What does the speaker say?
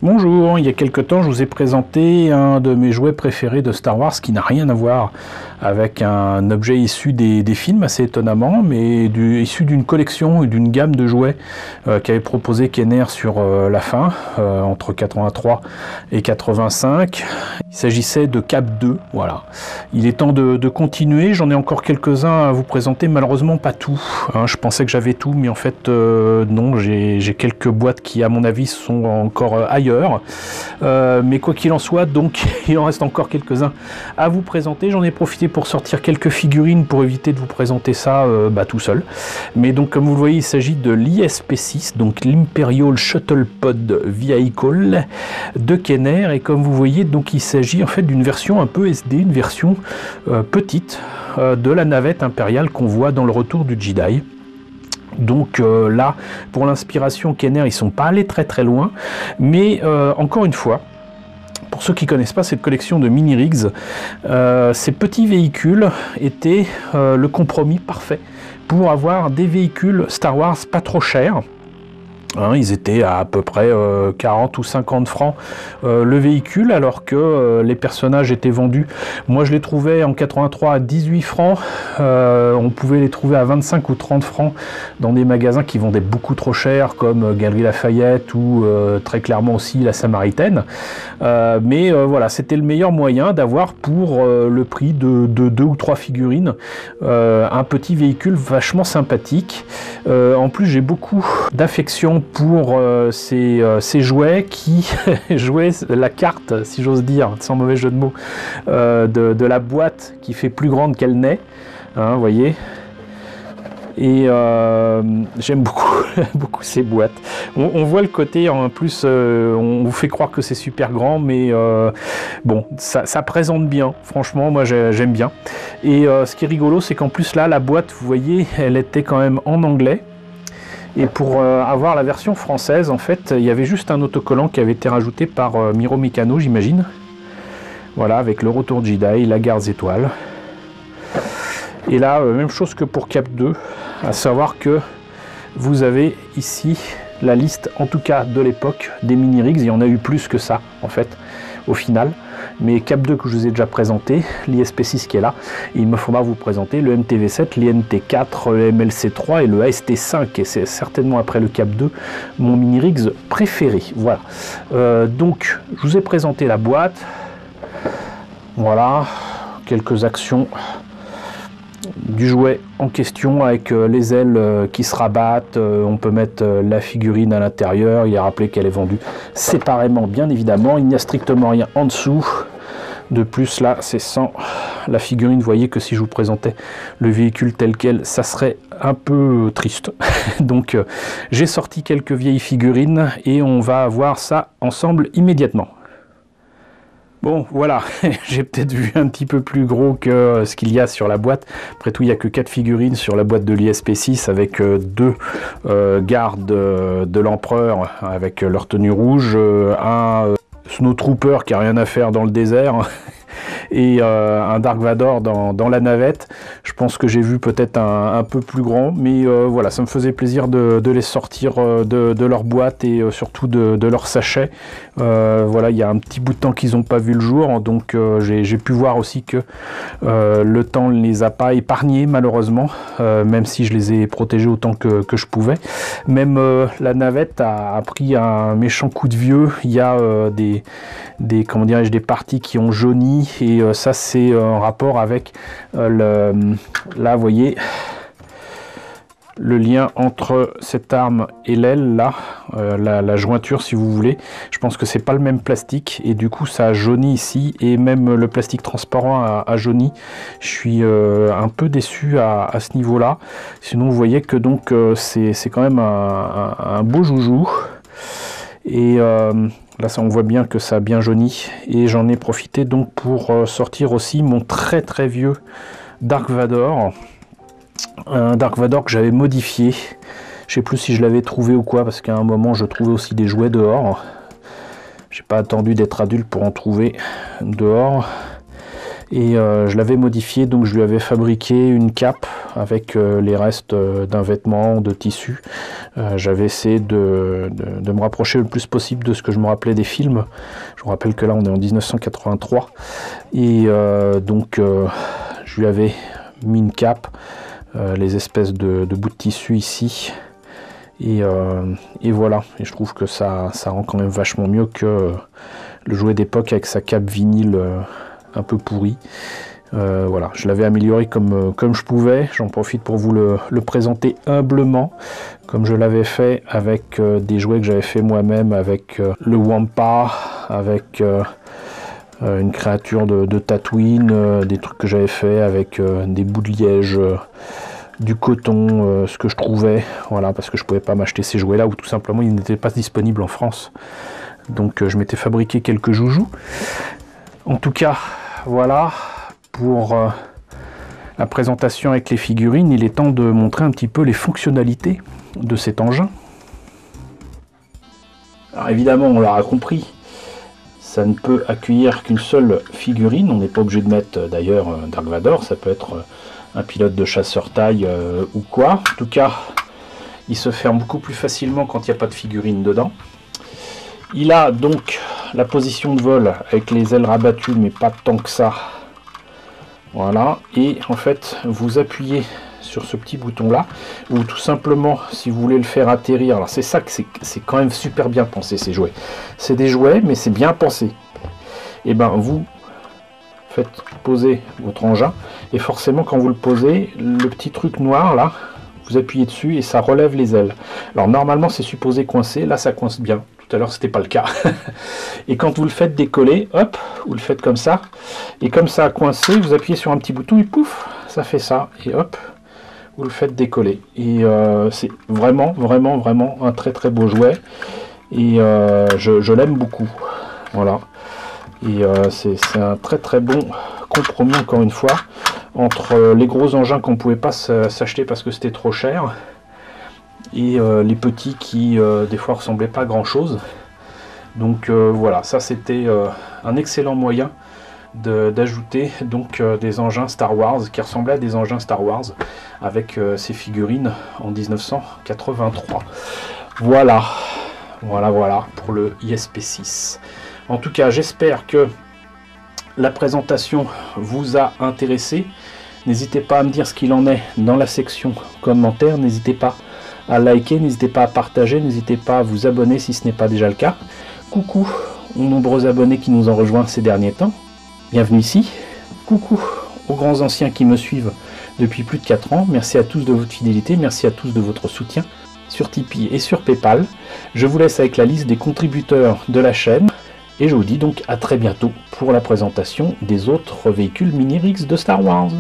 Bonjour, il y a quelque temps je vous ai présenté un de mes jouets préférés de Star Wars qui n'a rien à voir avec un objet issu des films assez étonnamment, mais issu d'une collection et d'une gamme de jouets qu'avait proposé Kenner sur la fin, entre 83 et 85. Il s'agissait de Cap 2, voilà. Il est temps de continuer, j'en ai encore quelques-uns à vous présenter, malheureusement pas tout. Hein, je pensais que j'avais tout, mais en fait non, j'ai quelques boîtes qui à mon avis sont encore ailleurs. Mais quoi qu'il en soit, donc il en reste encore quelques-uns à vous présenter. J'en ai profité pour sortir quelques figurines pour éviter de vous présenter ça tout seul. Mais donc comme vous le voyez, il s'agit de l'ISP-6, donc l'Imperial Shuttle Pod Vehicle de Kenner. Et comme vous voyez, donc il s'agit en fait d'une version un peu SD, une version petite de la navette impériale qu'on voit dans le Retour du Jedi. Donc là, pour l'inspiration, Kenner, ils sont pas allés très loin, mais encore une fois, pour ceux qui ne connaissent pas cette collection de mini-rigs, ces petits véhicules étaient le compromis parfait pour avoir des véhicules Star Wars pas trop chers. Hein, ils étaient à peu près 40 ou 50 francs le véhicule, alors que les personnages étaient vendus. Moi je les trouvais en 83 à 18 francs, on pouvait les trouver à 25 ou 30 francs dans des magasins qui vendaient beaucoup trop cher, comme Galerie Lafayette ou très clairement aussi la Samaritaine. Mais voilà, c'était le meilleur moyen d'avoir pour le prix de 2 ou 3 figurines un petit véhicule vachement sympathique. En plus j'ai beaucoup d'affection pour ces jouets qui jouaient la carte, si j'ose dire, sans mauvais jeu de mots, de la boîte qui fait plus grande qu'elle n'est, hein, vous voyez. Et j'aime beaucoup ces boîtes. On voit le côté, en plus, on vous fait croire que c'est super grand, mais bon, ça présente bien. Franchement, moi j'aime bien. Et ce qui est rigolo, c'est qu'en plus là, la boîte, vous voyez, elle était quand même en anglais. Et pour avoir la version française, en fait, il y avait juste un autocollant qui avait été rajouté par Miro Mécano, j'imagine. Voilà, avec le Retour Jedi, la Garde des Étoiles. Et là, même chose que pour Cap 2, à savoir que vous avez ici la liste, en tout cas de l'époque, des mini-rigs. Il y en a eu plus que ça, en fait, au final. Mais Cap 2 que je vous ai déjà présenté, l'ISP-6 qui est là, et il me faudra vous présenter le MTV7, l'INT4, le MLC3 et le AST5, et c'est certainement après le Cap 2 mon mini-rigs préféré. Voilà, donc je vous ai présenté la boîte, voilà, quelques actions du jouet en question avec les ailes qui se rabattent, on peut mettre la figurine à l'intérieur. Il est rappelé qu'elle est vendue séparément, bien évidemment, il n'y a strictement rien en dessous. De plus là c'est sans la figurine. Vous voyez que si je vous présentais le véhicule tel quel, ça serait un peu triste. Donc j'ai sorti quelques vieilles figurines et on va voir ça ensemble immédiatement. Bon, voilà, j'ai peut-être vu un petit peu plus gros que ce qu'il y a sur la boîte. Après tout, il n'y a que 4 figurines sur la boîte de l'ISP-6 avec 2 gardes de l'empereur avec leur tenue rouge, un Snowtrooper qui a rien à faire dans le désert et un Dark Vador dans la navette. Je pense que j'ai vu peut-être un peu plus grand, mais voilà, ça me faisait plaisir de les sortir de leur boîte et surtout de leur sachet. Voilà, il y a un petit bout de temps qu'ils n'ont pas vu le jour, donc j'ai pu voir aussi que le temps ne les a pas épargnés malheureusement, même si je les ai protégés autant que je pouvais. Même la navette a pris un méchant coup de vieux. Il y a comment dirais-je, des parties qui ont jauni, et ça c'est en rapport avec là vous voyez le lien entre cette arme et l'aile là, la jointure si vous voulez. Je pense que c'est pas le même plastique et du coup ça a jauni ici, et même le plastique transparent a jauni. Je suis un peu déçu à ce niveau là. Sinon vous voyez que donc c'est quand même un beau joujou. Et là ça on voit bien que ça a bien jauni, et j'en ai profité donc pour sortir aussi mon très vieux Dark Vador, un Dark Vador que j'avais modifié. Je sais plus si je l'avais trouvé ou quoi, parce qu'à un moment je trouvais aussi des jouets dehors. J'ai pas attendu d'être adulte pour en trouver dehors. Et je l'avais modifié, donc je lui avais fabriqué une cape avec les restes d'un vêtement de tissu J'avais essayé de me rapprocher le plus possible de ce que je me rappelais des films. Je vous rappelle que là on est en 1983 et donc je lui avais mis une cape, les espèces de bouts de tissu ici et voilà, et je trouve que ça rend quand même vachement mieux que le jouet d'époque avec sa cape vinyle un peu pourrie. Voilà, je l'avais amélioré comme je pouvais. J'en profite pour vous le présenter humblement, comme je l'avais fait avec des jouets que j'avais fait moi-même, avec le Wampa, avec une créature de Tatooine, des trucs que j'avais fait avec des bouts de liège, du coton, ce que je trouvais, voilà, parce que je pouvais pas m'acheter ces jouets là, ou tout simplement ils n'étaient pas disponibles en France. Donc je m'étais fabriqué quelques joujoux. En tout cas, voilà pour la présentation avec les figurines. Il est temps de montrer un petit peu les fonctionnalités de cet engin. Alors évidemment, on l'aura compris, ça ne peut accueillir qu'une seule figurine. On n'est pas obligé de mettre d'ailleurs Dark Vador, ça peut être un pilote de chasseur taille ou quoi. En tout cas, il se ferme beaucoup plus facilement quand il n'y a pas de figurine dedans. Il a donc la position de vol avec les ailes rabattues, mais pas tant que ça. Voilà, et en fait, vous appuyez sur ce petit bouton là, ou tout simplement, si vous voulez le faire atterrir, alors c'est ça que c'est quand même super bien pensé ces jouets. C'est des jouets, mais c'est bien pensé. Et ben vous faites poser votre engin, et forcément quand vous le posez, le petit truc noir là, vous appuyez dessus et ça relève les ailes. Alors normalement c'est supposé coincer, là ça coince bien. Tout à l'heure c'était pas le cas. Et quand vous le faites décoller, hop, vous le faites comme ça, et comme ça a coincé, vous appuyez sur un petit bouton et pouf, ça fait ça, et hop, vous le faites décoller. Et c'est vraiment un très très beau jouet, et je l'aime beaucoup. Voilà, et c'est un très très bon compromis encore une fois entre les gros engins qu'on ne pouvait pas s'acheter parce que c'était trop cher, et les petits qui des fois ressemblaient pas à grand chose. Donc voilà, ça c'était un excellent moyen d'ajouter donc des engins Star Wars qui ressemblaient à des engins Star Wars avec ces figurines en 1983. Voilà pour le ISP6. En tout cas, j'espère que la présentation vous a intéressé. N'hésitez pas à me dire ce qu'il en est dans la section commentaires. N'hésitez pas à liker, n'hésitez pas à partager, n'hésitez pas à vous abonner si ce n'est pas déjà le cas. Coucou aux nombreux abonnés qui nous ont rejoints ces derniers temps. Bienvenue ici. Coucou aux grands anciens qui me suivent depuis plus de 4 ans. Merci à tous de votre fidélité, merci à tous de votre soutien sur Tipeee et sur Paypal. Je vous laisse avec la liste des contributeurs de la chaîne. Et je vous dis donc à très bientôt pour la présentation des autres véhicules Mini Rix de Star Wars.